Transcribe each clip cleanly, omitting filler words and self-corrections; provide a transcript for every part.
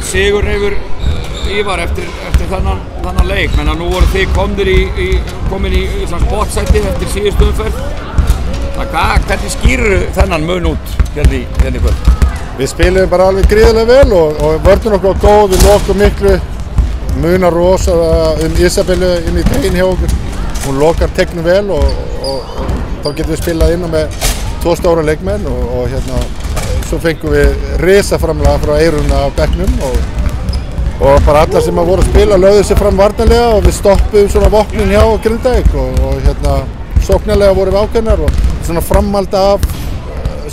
Sigur Reifur Ívar eftir þennan leik, menn að nú voru þið komin í bottsæti eftir síðustu umferð. Hvernig skýrur þennan mun út hérna í kvöld? Við spilum bara alveg gríðarlega vel og vörðum okkur góð, við lokum miklu, munar rosa Isabellu inn í teginn hjá okkur. Hún lokar tegnum vel og þá getum við spilað inn með 2 stóra leikmenn og hérna svo fengum við risaframlag frá Eyruna á bekknum og bara allar sem voru að spila lögðu sig fram varnarlega og við stoppuðum svona vopnin hjá Grindavík og hérna sóknarlega vorum við ákveðnar og svona framhald af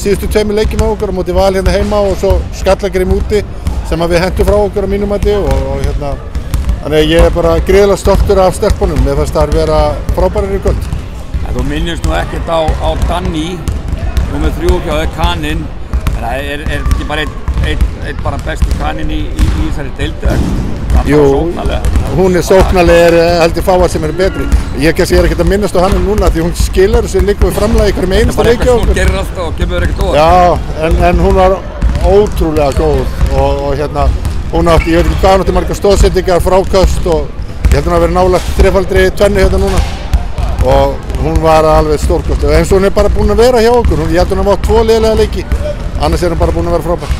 síðustu 2 leikjum á okkur á móti Val hérna heima og svo Skallagrim úti sem við hentum frá okkur á mínum mati og hérna þannig ég bara gríðarlega stoltur af stelpunum, mér fannst það vera frábærir í kvöld. En þú minnist nú ekkert á Danny, númer 3 hjá Kaninn, en er þetta ekki bara einn bara besti Kaninn í þessari deildu? Jú, hún sóknarlega, heldur fáar sem eru betri. Ég er ekkert að minnast á hann núna því hún skilar þessu líka við framlega ykkur með einasta leiki á okkur. Það er bara eitthvað sem hún gerir alltaf og kemur ekkert óvart. Já, en hún var ótrúlega góð og hérna, hún átti, ég veit ekki hvað hún átti margar stóðsendingar, fráköst og ég held hún að vera nálægt 3-faldri tvennu hérna núna og hún var alveg stórkostleg. Eins og hún bara búin að vera hjá okkur, ég held hún að fá 2 lélega leiki, annars hún bara búin að vera frábær.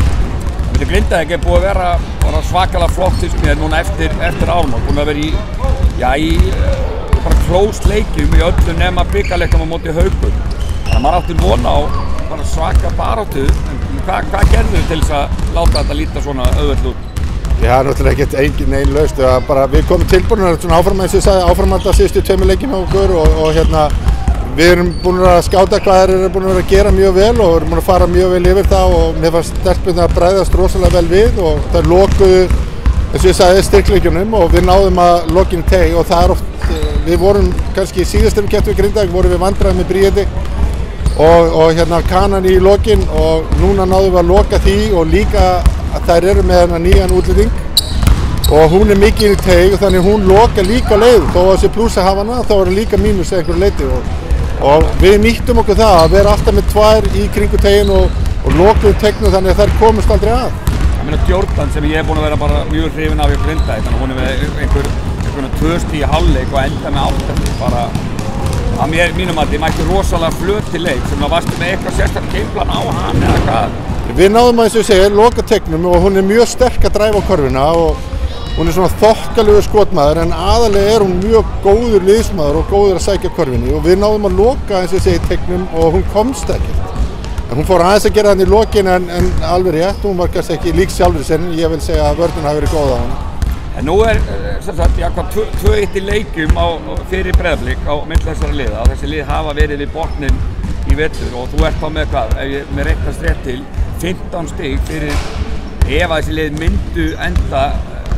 Grindavík búið að vera svakalega flott fyrst mér núna eftir ármál, búin að vera í bara close leikjum í öllu nema bikarleikjum á móti Haukum. Þannig að maður átti vona á bara svaka baráttu, en hvað gerðu þið til þess að láta þetta líta svona auðvelt út? Já, náttúrulega ekkert engin nein laust, við komum tilbúinir svona áfram eins og ég sagði, áframhalda síðustu 2 leikjum á okkur og hérna við erum búin að skáta hvað þeir eru búin að vera að gera mjög vel og erum búin að fara mjög vel yfir það og mér fannst stelpurnar að bregðast rosalega vel við og þær lokuðu, eins og ég sagði, styrkleikjunum og við náðum að loka inn teg og það oft, við vorum kannski síðast við kepptum við Grindavík, vorum við vandræðið með Bríeti og hérna Kanan í lokin og núna náðum við að loka því og líka að þær eru með hennar nýjan útlending og hún mikið í teg og þannig hún loka líka leið, þó að þessi pluss að hafa hana, þá er líka mínus að einhverju leiti og við nýttum okkur það að vera alltaf með 2 í kringu teginn og lokuðum tegnum þannig að þær komust aldrei að. Ég meina Jordan sem ég búin að vera bara mjög hrifinn af í Grindavík, þannig að hún með einhvern 2 stig í hálfleik og enda með 8 bara að mínum að þið mætti rosalega flöti leik sem að varstu með eitthvað sérstaklega gameplan á hann eða hvað? Við náðum að eins og ég segi, loka tegnum og hún mjög sterk að dræfa á körfuna og hún svona þokkalegu skotmaður en aðalega hún mjög góður liðsmaður og góður að sækja körfinni og við náðum að loka eins og ég segi tegnum og hún komst ekkert. En hún fór aðeins að gera þannig í lokin en alveg rétt, hún var kannski ekki lík sjálfur sér en ég vil segja að vörðun hafi verið góð á hana. En nú sem sagt, 2-1 í leikjum fyrir Breiðablik á milli þessara liða. Þessi lið hafa verið við botninn í vetur og þú ert þá með hvað, ef ég með reiknast rétt til, 15 stig fyrir ef að þessi lið myndu enda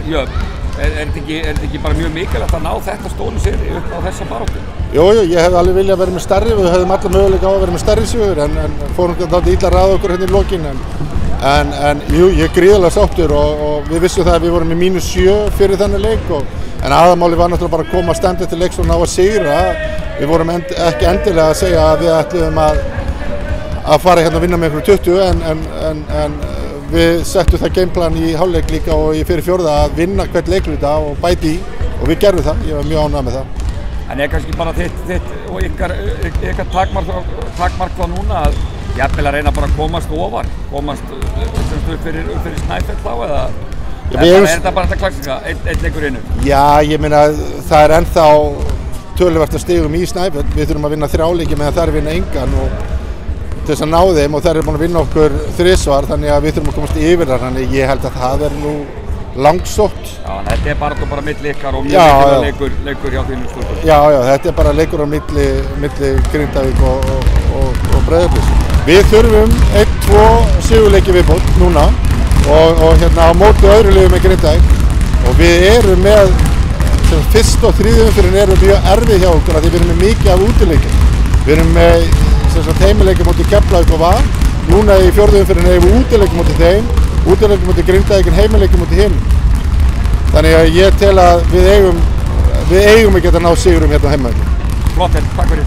jöfn. Er þetta ekki bara mjög mikilvægt að ná þetta stóru sigri upp á þessa baráttu? Jú, ég hefði alveg viljað vera með stærri, við hefðum alla möguleika á að vera með stærri sigur en fórum þetta illa að ræða okkur hérna í lokin en jú, ég er gríðarlega sáttur og við vissum það að við vorum í -7 fyrir þennan leik en aðalmáli var náttúrulega bara að koma stand eftir leiks og ná að sigra. Við vorum ekki endilega að segja að við ætluðum að fara hérna að vinna með einhverju 20 en við settum það gameplan í hálfleik líka og í fyrir fjórða að vinna hvert leikluta og bæti í og við gerðum það, ég var mjög ánægð með það. En er kannski bara þitt og ykkar takmark þá núna að jafnvel að reyna bara að komast ofar, komast upp fyrir Snæfell þá eða er þetta bara þetta klassika, einn leikur innu? Já, ég meina það er ennþá töluvert að stigum í Snæfell, við þurfum að vinna 3 leiki meðan þær vinna engan og til þess að ná þeim og þær eru búin að vinna okkur 3 svar þannig að við þurfum að komast yfir þar þannig ég held að það er nú langsótt. Já, en þetta er bara milli ykkar og mjög leikur hjá þínum stúlkum. Já, þetta er bara leikur á milli Grindavík og Breiðabliks. Við þurfum 1-2 sigurleiki viðbót núna og hérna á móti öðru liðum með Grindavík og við erum með fyrst og þriðju umferðin eru mjög erfið hjá okkur að því við erum með mikið af útileikjum. Við erum með heimileiki móti Keflavík og Val. Núna í fjórðu umferðin erum við útileiki móti þeim, útileiki móti Grindavík en heimileiki móti hinn. Þannig að ég tel að við eigum ekki að ná sigurum hérna heima. Flott, takk fyrir.